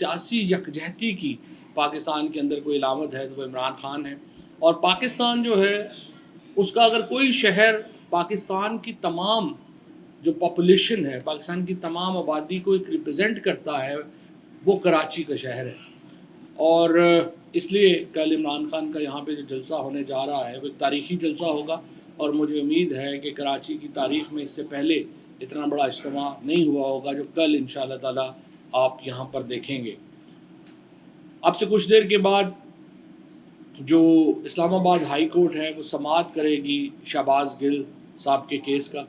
سیاسی یکجہتی کی پاکستان کے اندر کوئی علامت ہے تو وہ عمران خان ہے. اور پاکستان جو ہے اس کا اگر کوئی شہر پاکستان کی تمام جو پاپولیشن ہے، پاکستان کی تمام آبادی کو ایک ریپرزینٹ کرتا ہے، وہ کراچی کا شہر ہے. اور اس لیے کل عمران خان کا یہاں پہ جو جلسہ ہونے جا رہا ہے وہ ایک تاریخی جلسہ ہوگا، اور مجھے امید ہے کہ کراچی کی تاریخ میں اس سے پہلے اتنا بڑا اجتماع نہیں ہوا ہوگا جو کل انشاءاللہ تعالی آپ یہاں پر دیکھیں گے. اب سے کچھ دیر کے بعد جو اسلام آباد ہائی کورٹ ہے وہ سماعت کرے گی شہباز گل صاحب کے کیس کا.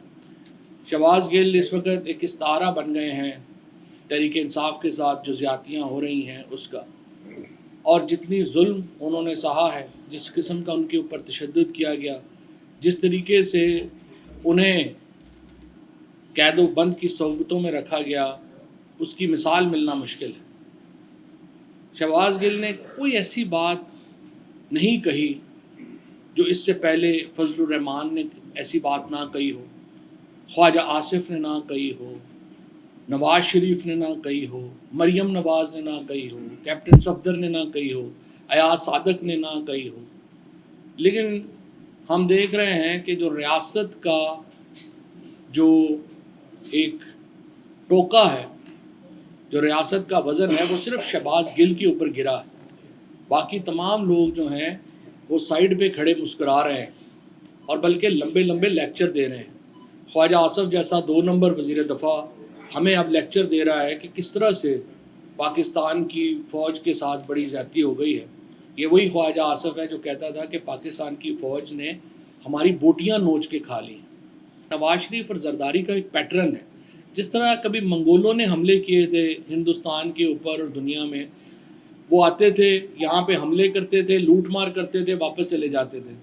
شہباز گل اس وقت ایک استعارہ بن گئے ہیں تحریک انصاف کے ساتھ جو زیادتیاں ہو رہی ہیں اس کا، اور جتنی ظلم انہوں نے سہا ہے، جس قسم کا ان کے اوپر تشدد کیا گیا، جس طریقے سے انہیں قید و بند کی صحبتوں میں رکھا گیا، اس کی مثال ملنا مشکل ہے. شہباز گل نے کوئی ایسی بات نہیں کہی جو اس سے پہلے فضل الرحمان نے ایسی بات نہ کہی ہو، خواجہ آصف نے نہ کہی ہو، نواز شریف نے نہ کہی ہو، مریم نواز نے نہ کہی ہو، کیپٹن صفدر نے نہ کہی ہو، ایاز صادق نے نہ کہی ہو. لیکن ہم دیکھ رہے ہیں کہ جو ریاست کا جو ایک ٹوکا ہے، جو ریاست کا وزن ہے، وہ صرف شہباز گل کے اوپر گرا ہے. باقی تمام لوگ جو ہیں وہ سائیڈ پہ کھڑے مسکرا رہے ہیں اور بلکہ لمبے لمبے لیکچر دے رہے ہیں. خواجہ آصف جیسا 2 نمبر وزیر دفاع ہمیں اب لیکچر دے رہا ہے کہ کس طرح سے پاکستان کی فوج کے ساتھ بڑی زیادتی ہو گئی ہے. یہ وہی خواجہ آصف ہے جو کہتا تھا کہ پاکستان کی فوج نے ہماری بوٹیاں نوچ کے کھا لی. نواز شریف اور زرداری کا ایک پیٹرن ہے. جس طرح کبھی منگولوں نے حملے کیے تھے ہندوستان کے اوپر اور دنیا میں، وہ آتے تھے یہاں پہ حملے کرتے تھے، لوٹ مار کرتے تھے، واپس چلے جاتے تھے.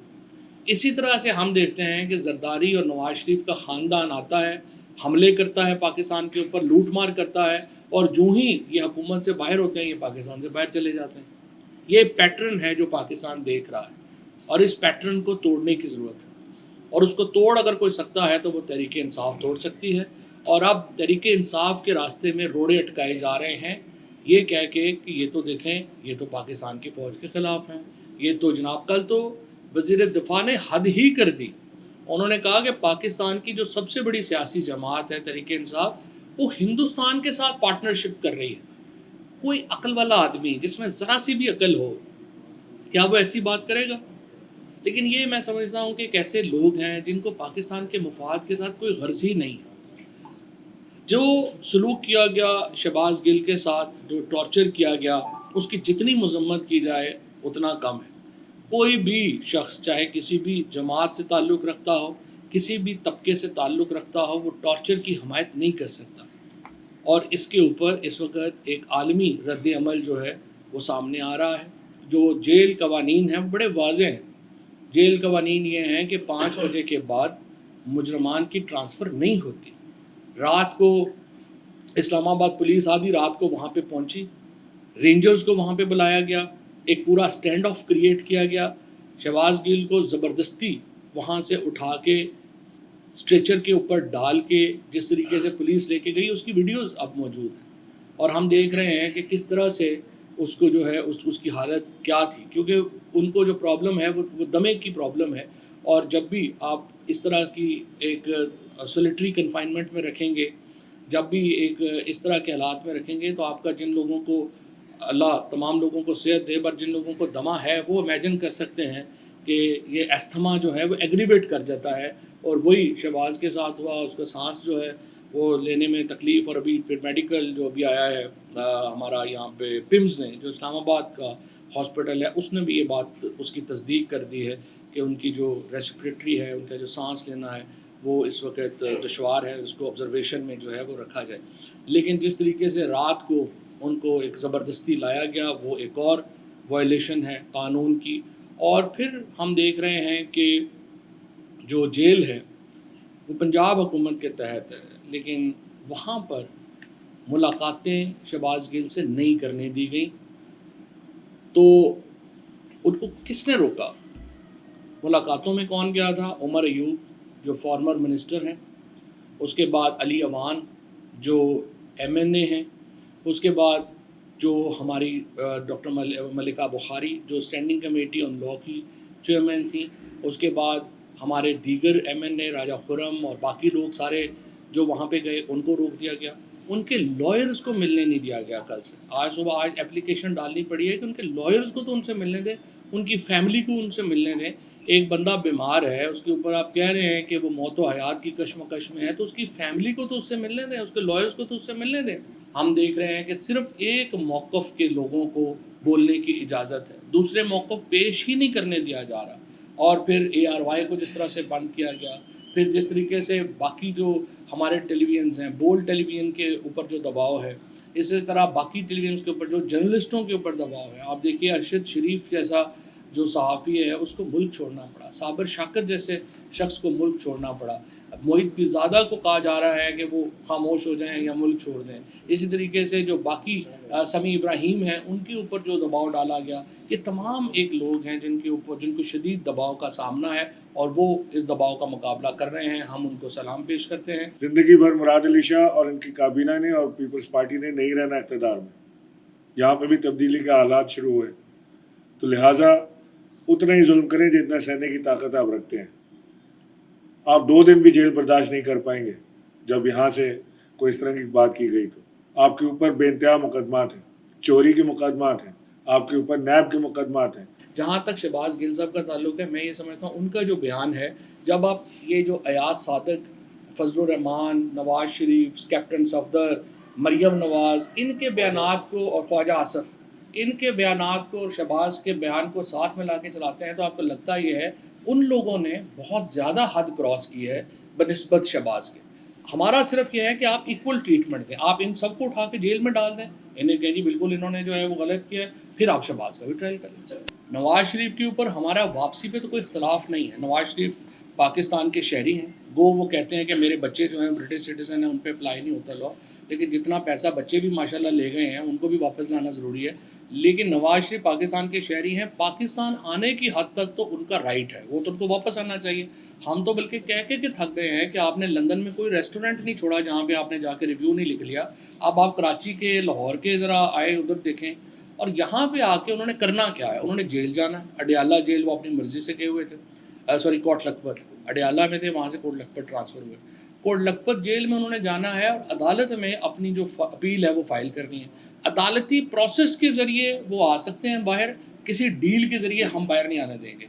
اسی طرح سے ہم دیکھتے ہیں کہ زرداری اور نواز شریف کا خاندان آتا ہے، حملے کرتا ہے پاکستان کے اوپر، لوٹ مار کرتا ہے، اور جو ہی یہ حکومت سے باہر ہوتے ہیں یہ پاکستان سے باہر چلے جاتے ہیں. یہ پیٹرن ہے جو پاکستان دیکھ رہا ہے، اور اس پیٹرن کو توڑنے کی ضرورت ہے. اور اس کو توڑ اگر کوئی سکتا ہے تو وہ تحریک انصاف توڑ سکتی ہے. اور اب تحریک انصاف کے راستے میں روڑے اٹکائے جا رہے ہیں یہ کہہ کے کہ یہ تو دیکھیں یہ تو پاکستان کی فوج کے خلاف ہیں، یہ تو جناب کل تو وزیر دفاع نے حد ہی کر دی. انہوں نے کہا کہ پاکستان کی جو سب سے بڑی سیاسی جماعت ہے تحریک انصاف، وہ ہندوستان کے ساتھ پارٹنرشپ کر رہی ہے. کوئی عقل والا آدمی جس میں ذرا سی بھی عقل ہو، کیا وہ ایسی بات کرے گا؟ لیکن یہ میں سمجھتا ہوں کہ ایک ایسے لوگ ہیں جن کو پاکستان کے مفاد کے ساتھ کوئی غرض ہی نہیں ہے. جو سلوک کیا گیا شہباز گل کے ساتھ، جو ٹارچر کیا گیا، اس کی جتنی مذمت کی جائے اتنا کم ہے. کوئی بھی شخص چاہے کسی بھی جماعت سے تعلق رکھتا ہو، کسی بھی طبقے سے تعلق رکھتا ہو، وہ ٹارچر کی حمایت نہیں کر سکتا. اور اس کے اوپر اس وقت ایک عالمی رد عمل جو ہے وہ سامنے آ رہا ہے. جو جیل قوانین ہیں وہ بڑے واضح ہیں. جیل قوانین یہ ہیں کہ 5 بجے کے بعد مجرمان کی ٹرانسفر نہیں ہوتی. رات کو اسلام آباد پولیس آدھی رات کو وہاں پہ پہنچی، رینجرز کو وہاں پہ بلایا گیا، ایک پورا سٹینڈ آف کریٹ کیا گیا. شہباز گل کو زبردستی وہاں سے اٹھا کے اسٹریچر کے اوپر ڈال کے جس طریقے سے پولیس لے کے گئی، اس کی ویڈیوز اب موجود ہیں. اور ہم دیکھ رہے ہیں کہ کس طرح سے اس کو جو ہے اس کی حالت کیا تھی، کیونکہ ان کو جو پرابلم ہے وہ دمے کی پرابلم ہے. اور جب بھی آپ اس طرح کی ایک سولیٹری کنفائنمنٹ میں رکھیں گے، جب بھی ایک اس طرح کے حالات میں رکھیں گے، تو آپ کا جن لوگوں کو اللہ تمام لوگوں کو صحت دے، پر جن لوگوں کو دمہ ہے وہ امیجن کر سکتے ہیں کہ یہ استھما جو ہے وہ ایگریویٹ کر جاتا ہے. اور وہی شہباز کے ساتھ ہوا، اس کا سانس جو ہے وہ لینے میں تکلیف. اور ابھی پھر میڈیکل جو ابھی آیا ہے ہمارا یہاں پہ پمز نے، جو اسلام آباد کا ہاسپٹل ہے، اس نے بھی یہ بات اس کی تصدیق کر دی ہے کہ ان کی جو ریسپریٹری ہے، ان کا جو سانس لینا ہے وہ اس وقت دشوار ہے، اس کو آبزرویشن میں جو ہے وہ رکھا جائے. لیکن جس طریقے سے رات کو ان کو ایک زبردستی لایا گیا وہ ایک اور وائلیشن ہے قانون کی. اور پھر ہم دیکھ رہے ہیں کہ جو جیل ہے وہ پنجاب حکومت کے تحت ہے، لیکن وہاں پر ملاقاتیں شہباز گل سے نہیں کرنے دی گئیں. تو ان کو کس نے روکا؟ ملاقاتوں میں کون گیا تھا؟ عمر ایوب جو فارمر منسٹر ہیں، اس کے بعد علی اوان جو ایم این اے ہیں، اس کے بعد جو ہماری ڈاکٹر ملکہ بخاری جو اسٹینڈنگ کمیٹی آن لاء کی چیئرمین تھیں، اس کے بعد ہمارے دیگر ایم این اے راجہ خرم اور باقی لوگ سارے جو وہاں پہ گئے ان کو روک دیا گیا. ان کے لائرز کو ملنے نہیں دیا گیا. کل سے آج صبح اپلیکیشن ڈالنی پڑی ہے کہ ان کے لائرز کو تو ان سے ملنے دیں، ان کی فیملی کو ان سے ملنے دیں. ایک بندہ بیمار ہے، اس کے اوپر آپ کہہ رہے ہیں کہ وہ موت و حیات کی کشمکش میں ہے، تو اس کی فیملی کو تو اس سے ملنے دیں، اس کے لائرز کو تو اس سے ملنے دیں. ہم دیکھ رہے ہیں کہ صرف ایک موقف کے لوگوں کو بولنے کی اجازت ہے، دوسرے موقف پیش ہی نہیں کرنے دیا جا رہا. اور پھر اے آر وائی کو جس طرح سے بند کیا گیا، پھر جس طریقے سے باقی جو ہمارے ٹیلی ویژنز ہیں، بول ٹیلی ویژن کے اوپر جو دباؤ ہے، اسی طرح باقی ٹیلی ویژنز کے اوپر جو جرنلسٹوں کے اوپر دباؤ ہے. آپ دیکھیے ارشد شریف جیسا جو صحافی ہے اس کو ملک چھوڑنا پڑا، صابر شاکر جیسے شخص کو ملک چھوڑنا پڑا. محیط پیرزادہ کو کہا جا رہا ہے کہ وہ خاموش ہو جائیں یا ملک چھوڑ دیں. اسی طریقے سے جو باقی سمیع ابراہیم ہیں ان کے اوپر جو دباؤ ڈالا گیا، یہ تمام ایک لوگ ہیں جن کو شدید دباؤ کا سامنا ہے اور وہ اس دباؤ کا مقابلہ کر رہے ہیں. ہم ان کو سلام پیش کرتے ہیں. زندگی بھر مراد علی شاہ اور ان کی کابینہ نے اور پیپلز پارٹی نے نہیں رہنا اقتدار میں. یہاں پہ بھی تبدیلی کے حالات شروع ہوئے، تو لہٰذا اتنا ہی ظلم کریں جتنا سہنے کی طاقت آپ رکھتے ہیں. آپ 2 دن بھی جیل برداشت نہیں کر پائیں گے جب یہاں سے کوئی اس طرح کی بات کی گئی. تو آپ کے اوپر بے انتہا مقدمات ہیں، چوری کے مقدمات ہیں، آپ کے اوپر نیب کے مقدمات ہیں. جہاں تک شہباز گل صاحب کا تعلق ہے، میں یہ سمجھتا ہوں ان کا جو بیان ہے، جب آپ یہ جو ایاز صادق، فضل الرحمان، نواز شریف، کیپٹن صفدر، مریم نواز، ان کے بیانات کو اور خواجہ آصف ان کے بیانات کو اور شہباز کے بیان کو ساتھ میں لا کے چلاتے ہیں، تو آپ کو لگتا یہ ہے ان لوگوں نے بہت زیادہ حد کراس کی ہے بنسبت شہباز کے. ہمارا صرف یہ ہے کہ آپ ایکول ٹریٹمنٹ دیں، آپ ان سب کو اٹھا کے جیل میں ڈال دیں، انہیں کہیں جی بالکل انہوں نے جو ہے وہ غلط کیا ہے، پھر آپ شہباز کا بھی ٹرائل کر لیں. نواز شریف کے اوپر ہمارا واپسی پہ تو کوئی اختلاف نہیں ہے. نواز شریف پاکستان کے شہری ہیں، گو وہ کہتے ہیں کہ میرے بچے جو ہیں برٹش سٹیزن ہیں، ان پہ اپلائی نہیں ہوتا لاء، لیکن جتنا پیسہ بچے بھی ماشاءاللہ لے گئے ہیں ان کو بھی واپس لانا ضروری ہے. لیکن نواز شریف پاکستان کے شہری ہیں، پاکستان آنے کی حد تک تو ان کا رائٹ ہے، وہ تو ان کو واپس آنا چاہیے. ہم تو بلکہ کہہ کے تھک گئے ہیں کہ آپ نے لندن میں کوئی ریسٹورینٹ نہیں چھوڑا جہاں پہ آپ نے جا کے ریویو نہیں لکھ لیا. اب آپ کراچی کے، لاہور کے ذرا آئے ادھر دیکھیں، اور یہاں پہ آ کے انہوں نے کرنا کیا ہے. انہوں نے جیل جانا ہے، اڈیالہ جیل وہ اپنی مرضی سے گئے ہوئے تھے، کوٹ لکھپت اڈیالہ میں تھے، وہاں سے کوٹ لکھپت ٹرانسفر ہوئے. کوٹ لکھپت جیل میں انہوں نے جانا ہے اور عدالت میں اپنی جو اپیل ہے وہ فائل کرنی ہے. عدالتی پروسیس کے ذریعے وہ آ سکتے ہیں باہر، کسی ڈیل کے ذریعے ہم باہر نہیں آنے دیں گے.